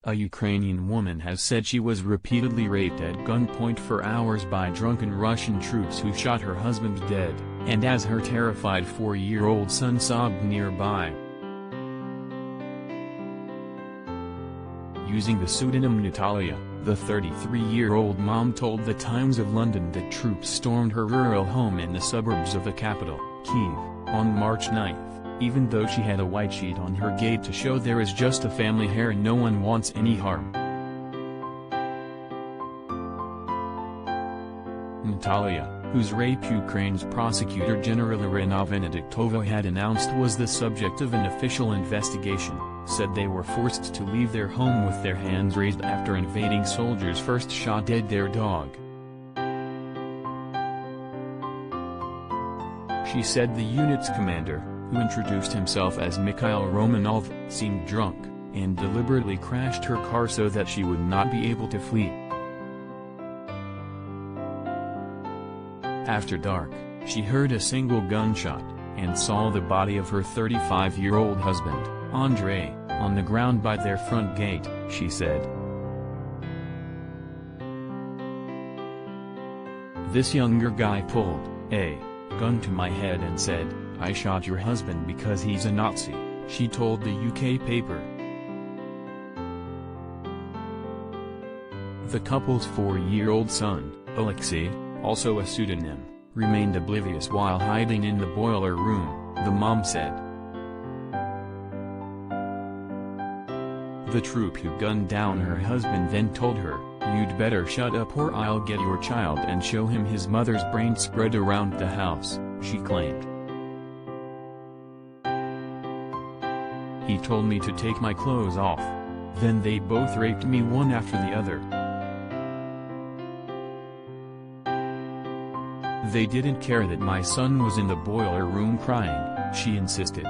A Ukrainian woman has said she was repeatedly raped at gunpoint for hours by drunken Russian troops who shot her husband dead, and as her terrified 4-year-old son sobbed nearby. Using the pseudonym Natalya, the 33-year-old mom told the Times of London that troops stormed her rural home in the suburbs of the capital, Kyiv, on March 9, even though she had a white sheet on her gate to show there is just a family here and no one wants any harm. Natalya, whose rape Ukraine's prosecutor-gener had announced was the subject of an official investigation, said they were forced to leave their home with their hands raised after invading soldiers first shot dead their dog. She said the unit's commander, who introduced himself as Mikhail Romanov, seemed drunk, and deliberately crashed her car so that she would not be able to flee. After dark, she heard a single gunshot, and saw the body of her 35-year-old husband, Andrei, on the ground by their front gate, she said. This younger guy pulled a gun to my head and said, "I shot your husband because he's a Nazi," she told the UK paper. The couple's 4-year-old son, Alexei, also a pseudonym, remained oblivious while hiding in the boiler room, the mom said. The troop who gunned down her husband then told her, "You'd better shut up or I'll get your child and show him." His mother's brain spread around the house, she claimed. "He told me to take my clothes off. Then they both raped me one after the other. They didn't care that my son was in the boiler room crying," she insisted.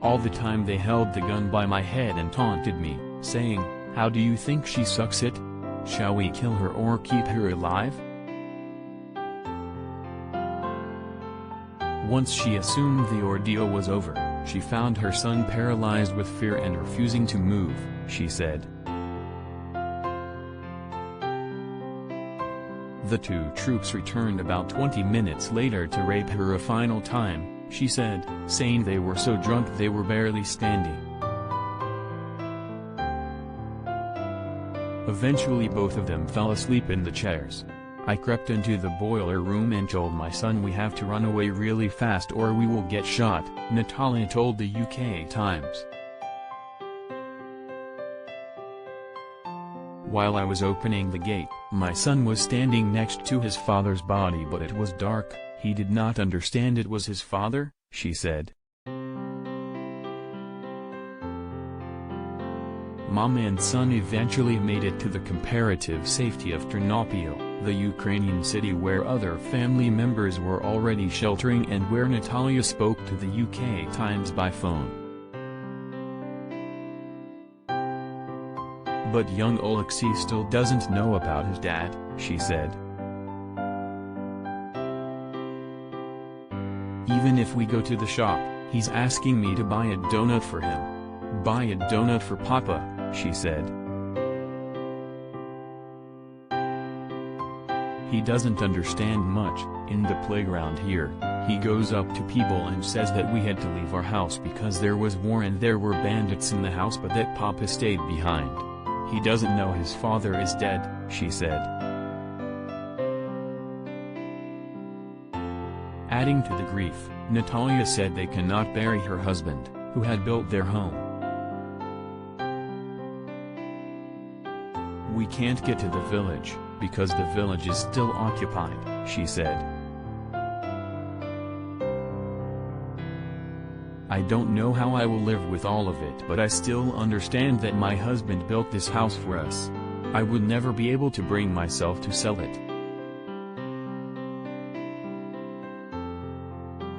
"All the time they held the gun by my head and taunted me, saying, 'How do you think she sucks it? Shall we kill her or keep her alive?' Once she assumed the ordeal was over, she found her son paralyzed with fear and refusing to move," she said. The two troops returned about 20 minutes later to rape her a final time, she said, saying they were so drunk they were barely standing. Eventually both of them fell asleep in the chairs. "I crept into the boiler room and told my son we have to run away really fast or we will get shot," Natalya told the UK Times. "While I was opening the gate, my son was standing next to his father's body but it was dark, he did not understand it was his father," she said. Mom and son eventually made it to the comparative safety of Ternopil, the Ukrainian city where other family members were already sheltering and where Natalya spoke to the UK Times by phone. But young Alexei still doesn't know about his dad, she said. "Even if we go to the shop, he's asking me to buy a donut for him. Buy a donut for Papa," she said. "He doesn't understand much. In the playground here, he goes up to people and says that we had to leave our house because there was war and there were bandits in the house but that Papa stayed behind. He doesn't know his father is dead," she said. Adding to the grief, Natalya said they cannot bury her husband, who had built their home. "We can't get to the village, because the village is still occupied," she said. "I don't know how I will live with all of it but I still understand that my husband built this house for us. I would never be able to bring myself to sell it."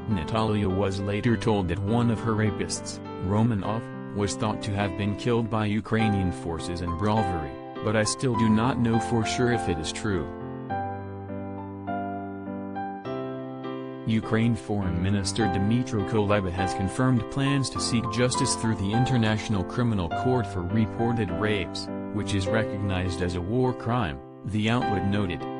Natalya was later told that one of her rapists, Romanov, was thought to have been killed by Ukrainian forces in Brovary, but I still do not know for sure if it is true. Ukraine Foreign Minister Dmytro Kuleba has confirmed plans to seek justice through the International Criminal Court for reported rapes, which is recognized as a war crime, the outlet noted.